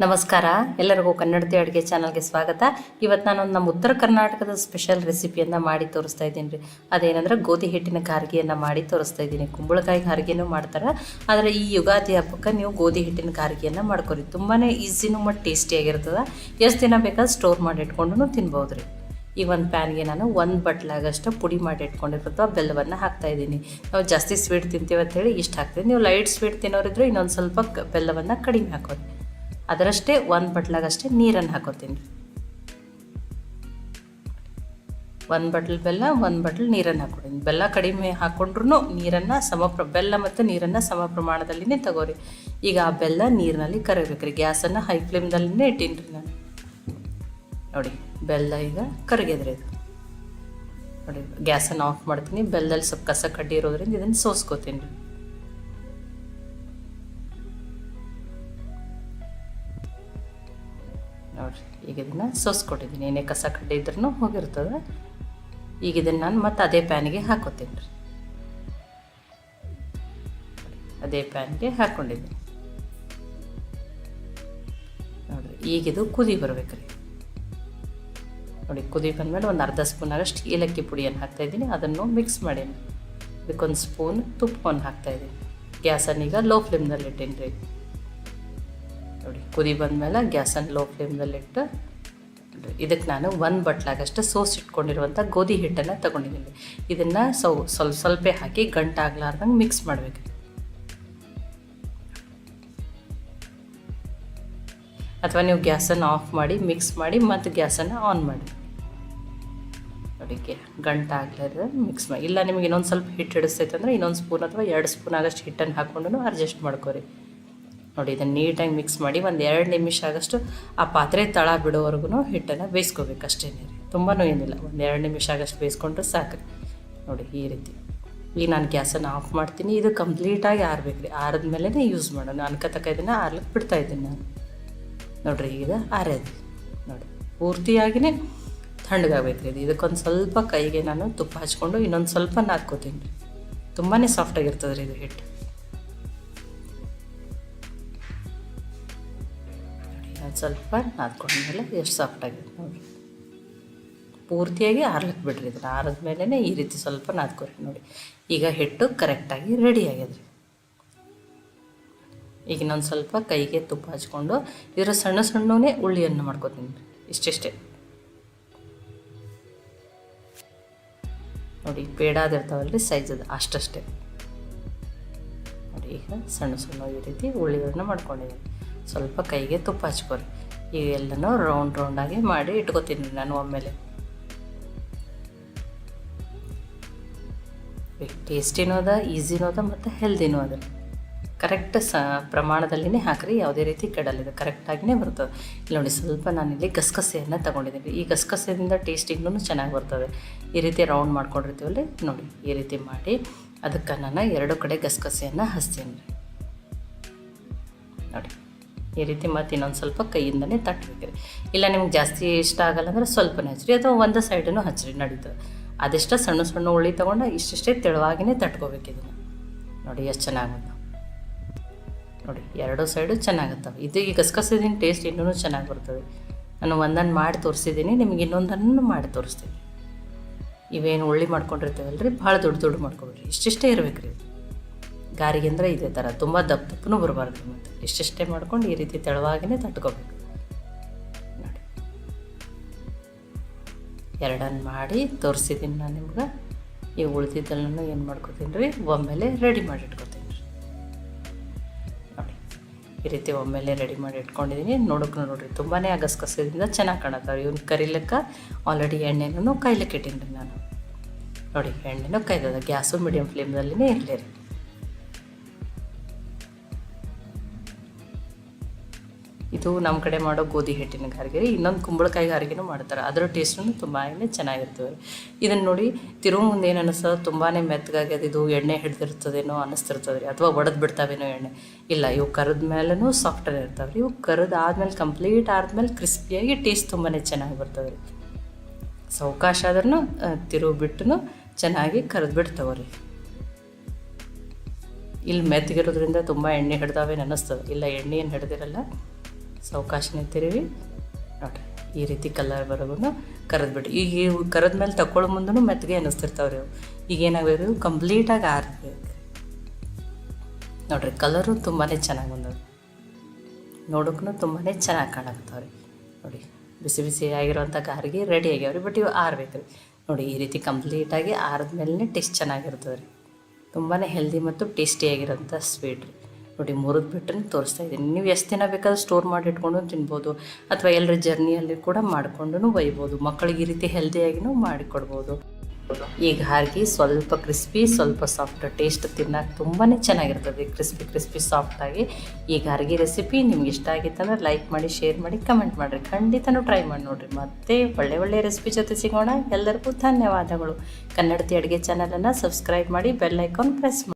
ನಮಸ್ಕಾರ, ಎಲ್ಲರಿಗೂ ಕನ್ನಡತಿ ಅಡುಗೆ ಚಾನಲ್ಗೆ ಸ್ವಾಗತ. ಇವತ್ತು ನಾನೊಂದು ನಮ್ಮ ಉತ್ತರ ಕರ್ನಾಟಕದ ಸ್ಪೆಷಲ್ ರೆಸಿಪಿಯನ್ನು ಮಾಡಿ ತೋರಿಸ್ತಾ ಇದ್ದೀನಿ ರೀ. ಅದೇನೆಂದ್ರೆ ಗೋಧಿ ಹಿಟ್ಟಿನ ಗಾರ್ಗಿಯನ್ನು ಮಾಡಿ ತೋರಿಸ್ತಾ ಇದ್ದೀನಿ. ಕುಂಬಳಕಾಯಿ ಗಾರ್ಗಿನೂ ಮಾಡ್ತಾರೆ, ಆದರೆ ಈ ಯುಗಾದಿ ಹಬ್ಬಕ್ಕೆ ನೀವು ಗೋಧಿ ಹಿಟ್ಟಿನ ಗಾರ್ಗಿಯನ್ನು ಮಾಡ್ಕೊರಿ. ತುಂಬಾ ಈಸಿನೂ ಮತ್ತು ಟೇಸ್ಟಿಯಾಗಿರ್ತದೆ. ಎಷ್ಟು ದಿನ ಬೇಕಾದ್ರೆ ಸ್ಟೋರ್ ಮಾಡಿ ಇಟ್ಕೊಂಡು ತಿನ್ಬೋದು ರೀ. ಈ ಒಂದು ಪ್ಯಾನ್ಗೆ ನಾನು ಒಂದು ಬಟ್ಲಾಗಷ್ಟು ಪುಡಿ ಮಾಡಿ ಇಟ್ಕೊಂಡಿರ್ತದೆ ಬೆಲ್ಲವನ್ನು ಹಾಕ್ತಾಯಿದ್ದೀನಿ. ನಾವು ಜಾಸ್ತಿ ಸ್ವೀಟ್ ತಿಂತೀವಿ ಅಂತೇಳಿ ಇಷ್ಟು ಹಾಕ್ತೀವಿ. ನೀವು ಲೈಟ್ ಸ್ವೀಟ್ ತಿನ್ನೋರಿದ್ರೆ ಇನ್ನೊಂದು ಸ್ವಲ್ಪ ಬೆಲ್ಲವನ್ನು ಕಡಿಮೆ ಹಾಕೋರಿ. ಅದರಷ್ಟೇ ಒಂದು ಬಟ್ಲಾಗಷ್ಟೇ ನೀರನ್ನು ಹಾಕೋತೀನಿ. ಒಂದು ಬಟ್ಲ್ ಬೆಲ್ಲ, ಒಂದು ಬಟ್ಲ್ ನೀರನ್ನು ಹಾಕ್ಕೊತೀನಿ. ಬೆಲ್ಲ ಕಡಿಮೆ ಹಾಕ್ಕೊಂಡ್ರೂ ನೀರನ್ನು ಬೆಲ್ಲ ಮತ್ತು ನೀರನ್ನು ಸಮ ಪ್ರಮಾಣದಲ್ಲಿನೇ ತಗೋರಿ. ಈಗ ಆ ಬೆಲ್ಲ ನೀರಿನಲ್ಲಿ ಕರಗಬೇಕ್ರಿ. ಗ್ಯಾಸನ್ನು ಹೈ ಫ್ಲೇಮ್ದಲ್ಲಿನೇ ಇಟ್ಟೀನಿ ರೀ ನಾನು. ನೋಡಿ, ಬೆಲ್ಲ ಈಗ ಕರಗಿದ್ರಿ. ಇದು ನೋಡಿ, ಗ್ಯಾಸನ್ನು ಆಫ್ ಮಾಡ್ತೀನಿ. ಬೆಲ್ಲದಲ್ಲಿ ಸ್ವಲ್ಪ ಕಸ ಕಡ್ಡಿ ಇರೋದ್ರಿಂದ ಇದನ್ನು ಸೋಸ್ಕೋತೀನಿ ರೀ. ನೋಡಿರಿ, ಈಗ ಇದನ್ನು ಸೋಸ್ಕೊಟ್ಟಿದ್ದೀನಿ. ಏನೇ ಕಸ ಕಡ್ಡಿ ಇದ್ರೂ ಹೋಗಿರ್ತದೆ. ಈಗ ಇದನ್ನು ನಾನು ಮತ್ತೆ ಅದೇ ಪ್ಯಾನಿಗೆ ಹಾಕೋತೀನಿ ರೀ. ಅದೇ ಪ್ಯಾನ್ಗೆ ಹಾಕ್ಕೊಂಡಿದ್ದೀನಿ. ನೋಡಿರಿ, ಈಗಿದು ಕುದಿ ಬರ್ಬೇಕ್ರಿ. ನೋಡಿ, ಕುದಿ ಬಂದಮೇಲೆ ಒಂದು ಅರ್ಧ ಸ್ಪೂನಾಗಷ್ಟು ಏಲಕ್ಕಿ ಪುಡಿಯನ್ನು ಹಾಕ್ತಾಯಿದ್ದೀನಿ. ಅದನ್ನು ಮಿಕ್ಸ್ ಮಾಡೀನಿ. ಇದಕ್ಕೊಂದು ಸ್ಪೂನ್ ತುಪ್ಪವನ್ನು ಹಾಕ್ತಾಯಿದ್ದೀನಿ. ಗ್ಯಾಸನ್ನೀಗ ಲೋ ಫ್ಲೇಮ್ದಲ್ಲಿ ಇಟ್ಟೀನಿ ರೀ. ನೋಡಿ, ಕುದಿ ಬಂದಮೇಲೆ ಗ್ಯಾಸನ್ನು ಲೋ ಫ್ಲೇಮ್ದಲ್ಲಿಟ್ಟು ಇದಕ್ಕೆ ನಾನು ಒಂದು ಬಟ್ಲಾಗಷ್ಟು ಇಟ್ಕೊಂಡಿರುವಂಥ ಗೋಧಿ ಹಿಟ್ಟನ್ನು ತೊಗೊಂಡಿದ್ದೀನಿ. ಇದನ್ನು ಸ್ವಲ್ಪ ಹಾಕಿ ಗಂಟಾಗ್ಲಾರ್ದಂಗೆ ಮಿಕ್ಸ್ ಮಾಡಬೇಕು. ಅಥವಾ ನೀವು ಗ್ಯಾಸನ್ನು ಆಫ್ ಮಾಡಿ ಮಿಕ್ಸ್ ಮಾಡಿ ಮತ್ತು ಗ್ಯಾಸನ್ನು ಆನ್ ಮಾಡಿ. ನೋಡಿ, ಗಂಟಾಗ್ಲಾರ್ದ ಮಿಕ್ಸ್ ಮಾಡಿ. ಇಲ್ಲ ನಿಮಗೆ ಇನ್ನೊಂದು ಸ್ವಲ್ಪ ಹಿಟ್ಟು ಹಿಡಿಸ್ತೈತೆ ಅಂದರೆ ಇನ್ನೊಂದು ಸ್ಪೂನ್ ಅಥವಾ 2 ಸ್ಪೂನ್ ಆಗಷ್ಟು ಹಿಟ್ಟನ್ನು ಹಾಕ್ಕೊಂಡು ಅಡ್ಜಸ್ಟ್ ಮಾಡ್ಕೊರಿ. ನೋಡಿ, ಇದನ್ನು ನೀಟಾಗಿ ಮಿಕ್ಸ್ ಮಾಡಿ ಒಂದು 2 ನಿಮಿಷ ಆಗಷ್ಟು ಆ ಪಾತ್ರೆ ತಳ ಬಿಡೋವರೆಗೂ ಹಿಟ್ಟನ್ನು ಬೇಯಿಸ್ಕೋಬೇಕು. ಅಷ್ಟೇ ರೀ, ತುಂಬಾ ಏನಿಲ್ಲ. ಒಂದು 2 ನಿಮಿಷ ಆಗಷ್ಟು ಬೇಯಿಸ್ಕೊಂಡ್ರೆ ಸಾಕು. ನೋಡಿ, ಈ ರೀತಿ. ಈಗ ನಾನು ಗ್ಯಾಸನ್ನು ಆಫ್ ಮಾಡ್ತೀನಿ. ಇದು ಕಂಪ್ಲೀಟಾಗಿ ಆರಬೇಕು ರೀ. ಆರಿದ್ಮೇಲೆ ಯೂಸ್ ಮಾಡೋಣ. ಅನ್ಕತಕ್ಕ ಇದನ್ನು ಆರ್ಲಿಕ್ಕೆ ಬಿಡ್ತಾಯಿದ್ದೀನಿ ನಾನು. ನೋಡಿರಿ, ಈಗ ಆರೈದು. ನೋಡಿ, ಪೂರ್ತಿಯಾಗಿಯೇ ತಣ್ಣಗಾಗಬೇಕು ರೀ ಇದು. ಇದಕ್ಕೊಂದು ಸ್ವಲ್ಪ ಕೈಗೆ ನಾನು ತುಪ್ಪ ಹಚ್ಕೊಂಡು ಇನ್ನೊಂದು ಸ್ವಲ್ಪ ನಾದ್ಕೋತೀನಿ ರೀ. ತುಂಬಾ ಸಾಫ್ಟಾಗಿರ್ತದೆ ರೀ ಇದು ಹಿಟ್ಟು. ಸ್ವಲ್ಪ ನಾದ್ಕೊಂಡ್ಮೇಲೆ ಎಷ್ಟು ಸಾಫ್ಟಾಗಿದೆ ನೋಡಿ. ಪೂರ್ತಿಯಾಗಿ ಆರ್ಲಿಕ್ಕೆ ಬಿಡ್ರಿ. ಇದನ್ನು ಆರಿದ್ಮೇಲೆ ಈ ರೀತಿ ಸ್ವಲ್ಪ ನಾದ್ಕೊರಿ. ನೋಡಿ, ಈಗ ಹಿಟ್ಟು ಕರೆಕ್ಟಾಗಿ ರೆಡಿ ಆಗ್ಯದ್ರಿ. ಈಗ ಇನ್ನೊಂದು ಸ್ವಲ್ಪ ಕೈಗೆ ತುಪ್ಪ ಹಚ್ಕೊಂಡು ಇದರ ಸಣ್ಣ ಸಣ್ಣನೇ ಉಳ್ಳಿಯನ್ನು ಮಾಡ್ಕೊತೀನಿ ರೀ. ಇಷ್ಟಿಷ್ಟೇ ನೋಡಿ, ಪೇಡಾದಿರ್ತಾವಲ್ರಿ ಸೈಜ್ ಅದು ಅಷ್ಟಷ್ಟೇ. ನೋಡಿ, ಈಗ ಸಣ್ಣ ಸಣ್ಣ ಈ ರೀತಿ ಉಳ್ಳಿಗಳನ್ನ ಮಾಡ್ಕೊಂಡಿದ್ದೀನಿ. ಸ್ವಲ್ಪ ಕೈಗೆ ತುಪ್ಪ ಹಚ್ಕೊರಿ. ಇವೆಲ್ಲನೂ ರೌಂಡಾಗಿ ಮಾಡಿ ಇಟ್ಕೊತೀನಿ ನಾನು ಒಮ್ಮೆಲೆ. ಟೇಸ್ಟಿನೂ ಅದ, ಈಸಿನೂ ಅದ ಮತ್ತು ಹೆಲ್ದಿನೂ ಅದ. ಕರೆಕ್ಟ್ ಪ್ರಮಾಣದಲ್ಲಿನೇ ಹಾಕಿರಿ. ಯಾವುದೇ ರೀತಿ ಕೆಡಲಿದೆ, ಕರೆಕ್ಟಾಗಿಯೇ ಬರ್ತದೆ. ಇಲ್ಲಿ ನೋಡಿ, ಸ್ವಲ್ಪ ನಾನಿಲ್ಲಿ ಗಸಗಸೆಯನ್ನು ತೊಗೊಂಡಿದ್ದೀನಿ. ಈ ಗಸಗಸೆಯಿಂದ ಟೇಸ್ಟಿಂಗೂ ಚೆನ್ನಾಗಿ ಬರ್ತದೆ. ಈ ರೀತಿ ರೌಂಡ್ ಮಾಡ್ಕೊಂಡಿರ್ತೀವಲ್ಲಿ ನೋಡಿ, ಈ ರೀತಿ ಮಾಡಿ ಅದಕ್ಕೆ ನಾನು 2 ಕಡೆ ಗಸಗಸೆಯನ್ನು ಹಚ್ತೀನಿ ರೀ. ನೋಡಿ, ಈ ರೀತಿ ಮತ್ತು ಇನ್ನೊಂದು ಸ್ವಲ್ಪ ಕೈಯಿಂದನೇ ತಟ್ಟಬೇಕ್ರಿ. ಇಲ್ಲ ನಿಮ್ಗೆ ಜಾಸ್ತಿ ಇಷ್ಟ ಆಗಲ್ಲ ಅಂದರೆ ಸ್ವಲ್ಪನೇ ಹಚ್ಚಿರಿ, ಅಥವಾ ಒಂದು ಸೈಡನ್ನು ಹಚ್ಚಿರಿ, ನಡೀತದೆ. ಅದೆಷ್ಟ ಸಣ್ಣ ಸಣ್ಣ ಉಳ್ಳಿ ತೊಗೊಂಡು ಇಷ್ಟಿಷ್ಟೇ ತೆಳುವಾಗಿಯೇ ತಟ್ಕೋಬೇಕು ಇದನ್ನು. ನೋಡಿ, ಎಷ್ಟು ಚೆನ್ನಾಗುತ್ತೆ. ನೋಡಿ, 2 ಸೈಡು ಚೆನ್ನಾಗತ್ತವೆ. ಇದು ಈ ಗಸಗಸೆದಿನ ಟೇಸ್ಟ್ ಇನ್ನೂ ಚೆನ್ನಾಗಿ ಬರ್ತದೆ. ನಾನು ಒಂದನ್ನು ಮಾಡಿ ತೋರಿಸಿದ್ದೀನಿ, ನಿಮ್ಗೆ ಇನ್ನೊಂದನ್ನು ಮಾಡಿ ತೋರಿಸ್ತೀನಿ. ಇವೇನು ಉಳ್ಳಿ ಮಾಡ್ಕೊಂಡಿರ್ತೀವಲ್ಲ ರೀ, ಭಾಳ ದೊಡ್ಡ ಮಾಡ್ಕೊಬೇಡ್ರಿ. ಇಷ್ಟಿಷ್ಟೇ ಇರಬೇಕು ರೀ. ಗಾರಿಗೆ ಅಂದರೆ ಇದೇ ಥರ ತುಂಬ ದಪ್ಪನೂ ಬರಬಾರ್ದು. ಮತ್ತು ಇಷ್ಟಿಷ್ಟೇ ಮಾಡ್ಕೊಂಡು ಈ ರೀತಿ ತೆಳುವಾಗಿಯೇ ತಟ್ಕೋಬೇಕು. ನೋಡಿ, 2 ಮಾಡಿ ತೋರಿಸಿದ್ದೀನಿ ನಾನು ನಿಮ್ಗೆ. ಈ ಉಳಿದಿದ್ದೆಲ್ಲನೂ ಏನು ಮಾಡ್ಕೊತೀನಿ ರೀ, ಒಮ್ಮೆಲೆ ರೆಡಿ ಮಾಡಿ ಇಟ್ಕೊತೀನಿ ರೀ. ನೋಡಿ, ಈ ರೀತಿ ಒಮ್ಮೆಲೆ ರೆಡಿ ಮಾಡಿ ಇಟ್ಕೊಂಡಿದ್ದೀನಿ. ನೋಡ್ರಿ, ತುಂಬಾ ಆ ಗಸಗಸೆದಿಂದ ಚೆನ್ನಾಗಿ ಕಾಣತ್ತವೆ. ಇವ್ನ ಕರಿಲಿಕ್ಕೆ ಆಲ್ರೆಡಿ ಎಣ್ಣೆನೂ ಕಾಯ್ಲಿಕ್ಕೆ ಇಟ್ಟೀನಿ ರೀ ನಾನು. ನೋಡಿ, ಎಣ್ಣೆನೂ ಕಾಯ್ದದ. ಗ್ಯಾಸು ಮೀಡಿಯಮ್ ಫ್ಲೇಮ್ದಲ್ಲಿನೇ ಇರಲಿ ರೀ. ಇದು ನಮ್ಮ ಕಡೆ ಮಾಡೋ ಗೋಧಿ ಹಿಟ್ಟಿನ ಗಾರ್ಗೆ ರೀ. ಇನ್ನೊಂದು ಕುಂಬಳಕಾಯಿ ಗಾರ್ಗೆನೂ ಮಾಡ್ತಾರೆ. ಅದರ ಟೇಸ್ಟೂ ತುಂಬಾ ಚೆನ್ನಾಗಿರ್ತವೆ ರೀ. ಇದನ್ನು ನೋಡಿ, ತಿರುವು ಮುಂದೆ ಏನು ಅನ್ನಿಸ್ತದೆ, ತುಂಬಾ ಮೆತ್ತಗಾಗ್ಯದ, ಇದು ಎಣ್ಣೆ ಹಿಡಿದಿರ್ತದೇನೋ ಅನ್ನಿಸ್ತಿರ್ತದೆ ರೀ, ಅಥವಾ ಒಡೆದು ಬಿಡ್ತಾವೇನೋ ಎಣ್ಣೆ. ಇಲ್ಲ, ಇವು ಕರೆದ ಮೇಲೂ ಸಾಫ್ಟಾಗಿ ಇರ್ತಾವೆ ರೀ. ಇವು ಕರೆದಾದ್ಮೇಲೆ ಕಂಪ್ಲೀಟ್ ಆದ್ಮೇಲೆ ಕ್ರಿಸ್ಪಿಯಾಗಿ ಟೇಸ್ಟ್ ತುಂಬಾ ಚೆನ್ನಾಗಿ ಬರ್ತವೆ ರೀ. ಸಾವಕಾಶ ಆದ್ರೂ ತಿರುವು ಬಿಟ್ಟು ಚೆನ್ನಾಗಿ ಕರೆದು ಬಿಡ್ತಾವೆ ರೀ. ಇಲ್ಲಿ ಮೆತ್ತಗಿರೋದ್ರಿಂದ ತುಂಬ ಎಣ್ಣೆ ಹಿಡ್ದಾವೇನು ಅನ್ನಿಸ್ತದೆ. ಇಲ್ಲ, ಎಣ್ಣೆ ಏನು ಹಿಡ್ದಿರಲ್ಲ. ಸಾವಕಾಶನೇ ತಿರುವಿ ನೋಡಿರಿ ಈ ರೀತಿ ಕಲರ್ ಬರೋದು ಕರೆದ್ಬಿಟ್ಟು ಈಗ ಇವು ಕರೆದ ಮೇಲೆ ತಗೊಳ್ಳೋ ಮುಂದೂ ಮೆತ್ತಗೆ ಅನ್ನಿಸ್ತಿರ್ತಾವ್ರಿ ಇವು. ಈಗ ಏನಾಗಬೇಕು ಇವು ಕಂಪ್ಲೀಟಾಗಿ ಆರಬೇಕು ನೋಡಿರಿ. ಕಲರು ತುಂಬಾ ಚೆನ್ನಾಗಿ ಬಂದವು, ನೋಡೋಕ್ಕೂ ತುಂಬಾ ಚೆನ್ನಾಗಿ ಕಾಣಾಕ್ತಾವ್ರಿ ನೋಡಿ. ಬಿಸಿ ಬಿಸಿ ಆಗಿರೋಂಥ ಗಾರಿಗೆ ರೆಡಿ ಆಗ್ಯಾವ್ರಿ. ಬಟ್ ಇವು ಆರ್ಬೇಕು ರೀ ನೋಡಿ. ಈ ರೀತಿ ಕಂಪ್ಲೀಟಾಗಿ ಆರಿದ್ಮೇಲೆ ಟೇಸ್ಟ್ ಚೆನ್ನಾಗಿರ್ತದೆ ರೀ. ತುಂಬಾ ಹೆಲ್ದಿ ಮತ್ತು ಟೇಸ್ಟಿಯಾಗಿರೋಂಥ ಸ್ವೀಟ್ ರೀ ನೋಡಿ. ಮುರಿದು ಬಿಟ್ಟು ತೋರಿಸ್ತಾ ಇದ್ದೀನಿ. ನೀವು ಎಷ್ಟು ದಿನ ಬೇಕಾದ್ರೂ ಸ್ಟೋರ್ ಮಾಡಿ ಇಟ್ಕೊಂಡು ತಿನ್ಬೋದು, ಅಥವಾ ಎಲ್ಲರ ಜರ್ನಿಯಲ್ಲಿ ಕೂಡ ಮಾಡಿಕೊಂಡು ಒಯ್ಬೋದು. ಮಕ್ಕಳಿಗೆ ಈ ರೀತಿ ಹೆಲ್ದಿಯಾಗಿನೂ ಮಾಡಿಕೊಡ್ಬೋದು. ಈ ಗಾರ್ಗಿ ಸ್ವಲ್ಪ ಕ್ರಿಸ್ಪಿ, ಸ್ವಲ್ಪ ಸಾಫ್ಟ್, ಟೇಸ್ಟ್ ತಿನ್ನೋಕೆ ತುಂಬಾ ಚೆನ್ನಾಗಿರ್ತದೆ. ಕ್ರಿಸ್ಪಿ ಸಾಫ್ಟಾಗಿ ಈ ಗಾರ್ಗಿ ರೆಸಿಪಿ ನಿಮ್ಗೆ ಇಷ್ಟ ಆಗಿತ್ತಂದ್ರೆ ಲೈಕ್ ಮಾಡಿ, ಶೇರ್ ಮಾಡಿ, ಕಮೆಂಟ್ ಮಾಡಿರಿ. ಖಂಡಿತನೂ ಟ್ರೈ ಮಾಡಿ ನೋಡಿರಿ. ಮತ್ತೆ ಒಳ್ಳೆ ರೆಸಿಪಿ ಜೊತೆ ಸಿಗೋಣ. ಎಲ್ಲರಿಗೂ ಧನ್ಯವಾದಗಳು. ಕನ್ನಡತಿ ಅಡುಗೆ ಚಾನಲನ್ನು ಸಬ್ಸ್ಕ್ರೈಬ್ ಮಾಡಿ, ಬೆಲ್ ಐಕಾನ್ ಪ್ರೆಸ್ ಮಾಡಿ.